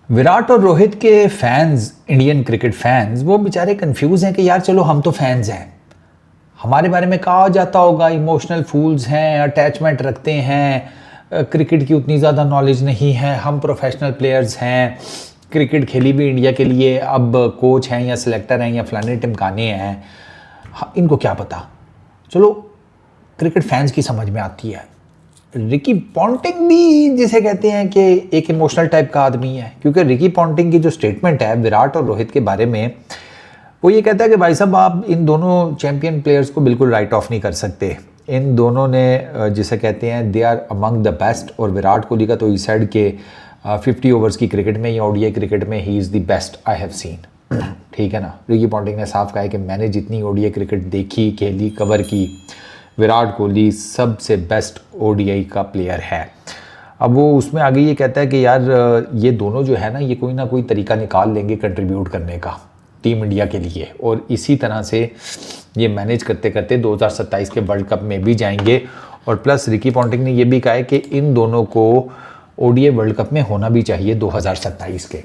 विराट और रोहित के fans, Indian cricket fans, वो बेचारे कंफ्यूज हैं कि यार चलो हम तो फैंस हैं, हमारे बारे में कहा जाता होगा इमोशनल फूल्स हैं, अटैचमेंट रखते हैं, क्रिकेट की उतनी ज़्यादा नॉलेज नहीं है, हम प्रोफेशनल प्लेयर्स हैं, क्रिकेट खेली भी इंडिया के लिए, अब कोच हैं या सिलेक्टर हैं या फलाने टिमकाने हैं, इनको क्या पता। चलो क्रिकेट फैंस की समझ में आती है। रिकी पॉन्टिंग भी जिसे कहते हैं कि एक इमोशनल टाइप का आदमी है, क्योंकि रिकी पॉन्टिंग की जो स्टेटमेंट है विराट और रोहित के बारे में, वो ये कहता है कि भाई साहब आप इन दोनों चैंपियन प्लेयर्स को बिल्कुल राइट ऑफ नहीं कर सकते। इन दोनों ने जिसे कहते हैं they are among the best, और विराट कोहली का तो इस साइड के 50 ओवर्स की क्रिकेट में या ओडीआई क्रिकेट में he is the best I have seen. ठीक है ना। रिकी पॉन्टिंग ने साफ कहा है कि मैंने जितनी ओडीआई क्रिकेट देखी, खेली, कवर की, विराट कोहली सबसे बेस्ट ओडीआई का प्लेयर है। अब वो उसमें आगे ये कहता है कि यार ये दोनों जो है ना, ये कोई ना कोई तरीका निकाल लेंगे कंट्रीब्यूट करने का टीम इंडिया के लिए, और इसी तरह से ये मैनेज करते करते 2027 के वर्ल्ड कप में भी जाएंगे। और प्लस रिकी पॉन्टिंग ने ये भी कहा है कि इन दोनों को ओडीआई वर्ल्ड कप में होना भी चाहिए 2027 के।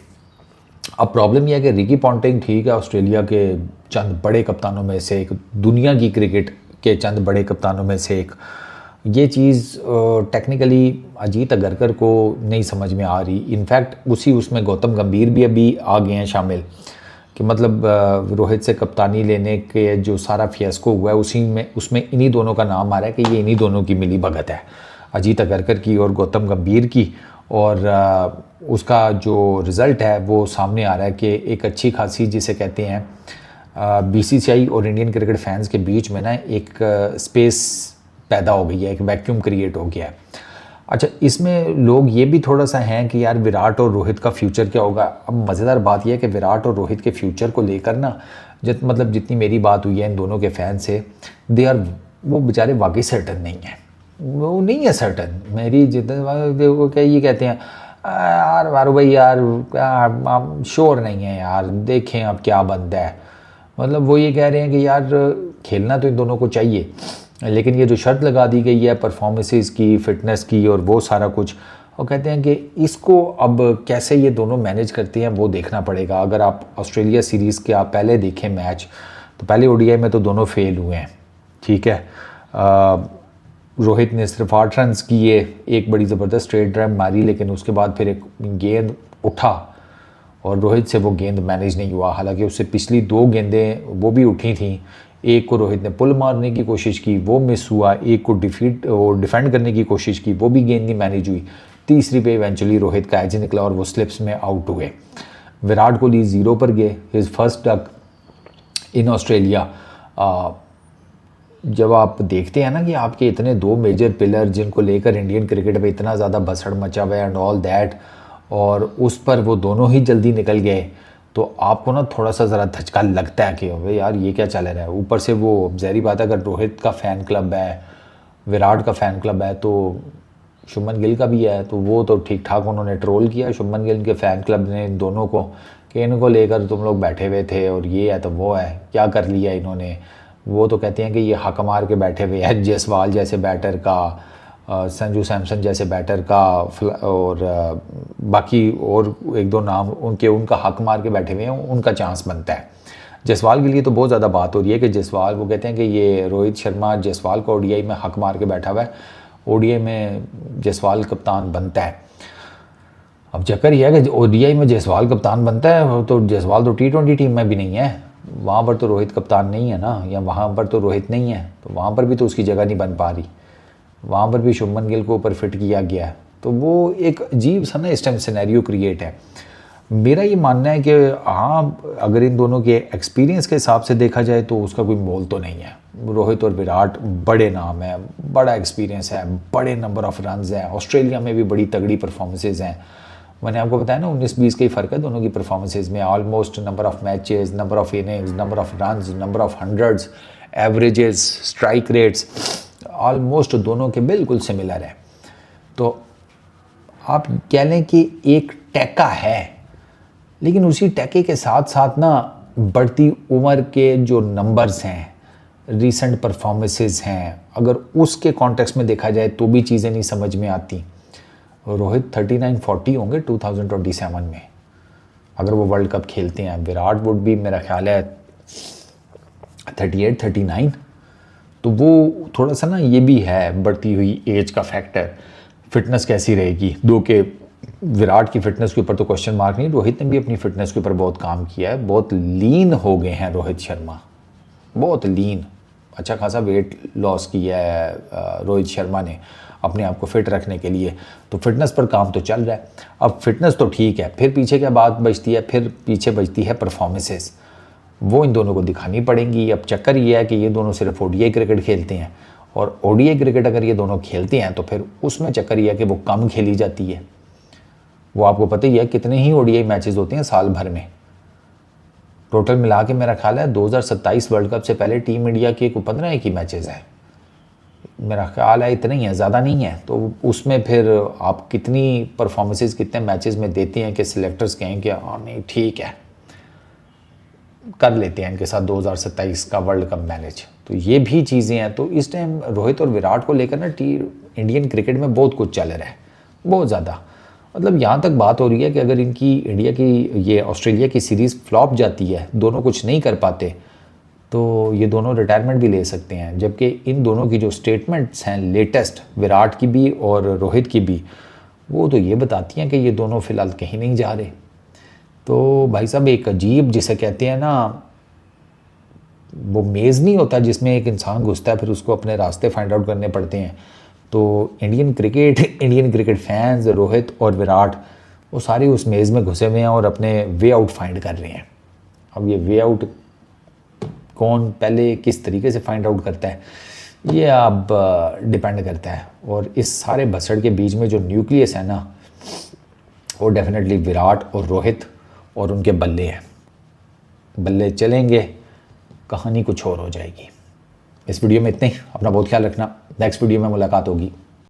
अब प्रॉब्लम यह है कि रिकी पॉन्टिंग ठीक है, ऑस्ट्रेलिया के चंद बड़े कप्तानों में से एक, दुनिया की क्रिकेट के चंद बड़े कप्तानों में से एक, ये चीज़ टेक्निकली अजीत अगरकर को नहीं समझ में आ रही। इनफैक्ट उसमें गौतम गंभीर भी अभी आ गए हैं शामिल, कि मतलब रोहित से कप्तानी लेने के जो सारा फियास्को हुआ है उसमें इन्हीं दोनों का नाम आ रहा है कि ये इन्हीं दोनों की मिली भगत है, अजीत अगरकर की और गौतम गंभीर की। और उसका जो रिज़ल्ट है वो सामने आ रहा है कि एक अच्छी खासी जिसे कहते हैं बीसीसीआई और इंडियन क्रिकेट फैंस के बीच में ना एक स्पेस पैदा हो गई है, एक वैक्यूम क्रिएट हो गया है। अच्छा, इसमें लोग ये भी थोड़ा सा हैं कि यार विराट और रोहित का फ्यूचर क्या होगा। अब मज़ेदार बात यह है कि विराट और रोहित के फ्यूचर को लेकर ना मतलब जितनी मेरी बात हुई है इन दोनों के फैन से, वो बेचारे वाकई सर्टन नहीं है, वो नहीं है सर्टन। मेरी जितने वो क्या ये कहते हैं यार मारो भाई यार श्योर नहीं है यार, देखें अब क्या बनता है। मतलब वो ये कह रहे हैं कि यार खेलना तो इन दोनों को चाहिए, लेकिन ये जो शर्त लगा दी गई है परफॉर्मेंसेस की, फिटनेस की और वो सारा कुछ, वो कहते हैं कि इसको अब कैसे ये दोनों मैनेज करते हैं वो देखना पड़ेगा। अगर आप ऑस्ट्रेलिया सीरीज़ के आप पहले देखें मैच, तो पहले ओडीआई में तो दोनों फेल हुए हैं। ठीक है, रोहित ने सिर्फ 8 रन किए, एक बड़ी ज़बरदस्त स्ट्रेट ड्राइव मारी, लेकिन उसके बाद फिर एक गेंद उठा और रोहित से वो गेंद मैनेज नहीं हुआ। हालांकि उससे पिछली 2 गेंदें वो भी उठी थी, एक को रोहित ने पुल मारने की कोशिश की, वो मिस हुआ, एक को डिफेंड करने की कोशिश की, वो भी गेंद नहीं मैनेज हुई, तीसरी पे इवेंचुअली रोहित का एज निकला और वो स्लिप्स में आउट हुए। विराट कोहली 0 पर गए, his first duck in Australia. जब आप देखते हैं ना कि आपके इतने 2 मेजर पिलर जिनको लेकर इंडियन क्रिकेट में इतना ज़्यादा भसड़ मचा हुआ है एंड ऑल दैट, और उस पर वो दोनों ही जल्दी निकल गए, तो आपको ना थोड़ा सा ज़रा धचका लगता है कि अबे यार ये क्या चल रहा है। ऊपर से वो ज़ाहिर बात है, अगर रोहित का फ़ैन क्लब है, विराट का फ़ैन क्लब है, तो शुभमन गिल का भी है, तो वो तो ठीक ठाक उन्होंने ट्रोल किया शुभमन गिल के फ़ैन क्लब ने इन दोनों को, कि इनको लेकर तुम लोग बैठे हुए थे और ये है तो वो है, क्या कर लिया इन्होंने। वो तो कहते हैं कि ये हक मार के बैठे हुए हैं जायसवाल जैसे बैटर का, संजू सैमसन जैसे बैटर का, और बाकी और 1-2 नाम उनका हक मार के बैठे हुए हैं, उनका चांस बनता है। जायसवाल के लिए तो बहुत ज़्यादा बात हो रही है कि जायसवाल, वो कहते हैं कि ये रोहित शर्मा जायसवाल का ओडीआई में हक मार के बैठा हुआ है, ओडीआई में जायसवाल कप्तान बनता है। अब चक्कर यह है कि ओडीआई में जायसवाल कप्तान बनता है, तो जायसवाल तो T20 टीम में भी नहीं है, वहाँ पर तो रोहित कप्तान नहीं है ना, या वहाँ पर तो रोहित नहीं है, तो वहाँ पर भी तो उसकी जगह नहीं बन पा रही, वहाँ पर भी शुभमन गिल को ऊपर फिट किया गया है। तो वो एक अजीब सा ना इस टाइम सिनेरियो क्रिएट है। मेरा ये मानना है कि हाँ, अगर इन दोनों के एक्सपीरियंस के हिसाब से देखा जाए तो उसका कोई मोल तो नहीं है। रोहित और विराट बड़े नाम है, बड़ा एक्सपीरियंस है, बड़े नंबर ऑफ रन हैं, ऑस्ट्रेलिया में भी बड़ी तगड़ी परफॉर्मेंसेज हैं। मैंने आपको बताया ना 19-20 का ही फ़र्क है दोनों की परफॉर्मेंसेज में। Almost number of matches, number of innings, number of runs, number of hundreds, averages, strike rates, almost दोनों के बिल्कुल सिमिलर है। तो आप कह लें कि एक टैका है, लेकिन उसी टैके के साथ साथ ना बढ़ती उम्र के जो नंबर्स हैं, रीसेंट परफॉर्मेंसेस हैं, अगर उसके कॉन्टेक्स्ट में देखा जाए तो भी चीज़ें नहीं समझ में आती। रोहित 39-40 होंगे 2027 में, अगर वो वर्ल्ड कप खेलते हैं। विराट वुड भी मेरा ख्याल है 38 39। तो वो थोड़ा सा ना ये भी है बढ़ती हुई एज का फैक्टर। फिटनेस कैसी रहेगी दो के, विराट की फिटनेस के ऊपर तो क्वेश्चन मार्क नहीं, रोहित ने भी अपनी फिटनेस के ऊपर बहुत काम किया है, बहुत लीन हो गए हैं रोहित शर्मा, बहुत लीन, अच्छा खासा वेट लॉस किया है रोहित शर्मा ने अपने आप को फिट रखने के लिए। तो फिटनेस पर काम तो चल रहा है। अब फिटनेस तो ठीक है, फिर पीछे क्या बात बचती है, फिर पीछे बचती है परफॉर्मेंसेस, वो इन दोनों को दिखानी पड़ेंगी। अब चक्कर ये है कि ये दोनों सिर्फ ओडीआई क्रिकेट खेलते हैं, और ओडीआई क्रिकेट अगर ये दोनों खेलते हैं तो फिर उसमें चक्कर ये है कि वो कम खेली जाती है। वो आपको पता ही है कितने ही ओडीआई मैचेस होते हैं साल भर में, टोटल मिला के मेरा ख्याल है 2027 वर्ल्ड कप से पहले टीम इंडिया के 15 एक ही मैचेस हैं, मेरा ख्याल है इतना ही है, ज़्यादा नहीं है। तो उसमें फिर आप कितनी परफॉर्मेंसेस कितने मैचेस में देते हैं कि सिलेक्टर्स कहें कि हाँ नहीं ठीक है कर लेते हैं इनके साथ 2027 का वर्ल्ड कप मैनेज। तो ये भी चीज़ें हैं। तो इस टाइम रोहित और विराट को लेकर ना इंडियन क्रिकेट में बहुत कुछ चल रहा है, बहुत ज़्यादा। मतलब यहाँ तक बात हो रही है कि अगर इनकी इंडिया की ये ऑस्ट्रेलिया की सीरीज़ फ्लॉप जाती है, दोनों कुछ नहीं कर पाते, तो ये दोनों रिटायरमेंट भी ले सकते हैं। जबकि इन दोनों की जो स्टेटमेंट्स हैं लेटेस्ट, विराट की भी और रोहित की भी, वो तो ये बताती हैं कि ये दोनों फ़िलहाल कहीं नहीं जा रहे। तो भाई साहब एक अजीब जिसे कहते हैं ना, वो मेज़ नहीं होता जिसमें एक इंसान घुसता है फिर उसको अपने रास्ते फाइंड आउट करने पड़ते हैं। तो इंडियन क्रिकेट फैंस रोहित और विराट वो सारे उस मेज़ में घुसे हुए हैं और अपने वे आउट फाइंड कर रहे हैं। अब ये वे आउट कौन पहले किस तरीके से फाइंड आउट करता है ये अब डिपेंड करता है। और इस सारे भसड़ के बीच में जो न्यूक्लियस है ना, वो डेफिनेटली विराट और रोहित और उनके बल्ले हैं। बल्ले चलेंगे, कहानी कुछ और हो जाएगी। इस वीडियो में इतने ही। अपना बहुत ख्याल रखना, नेक्स्ट वीडियो में मुलाकात होगी।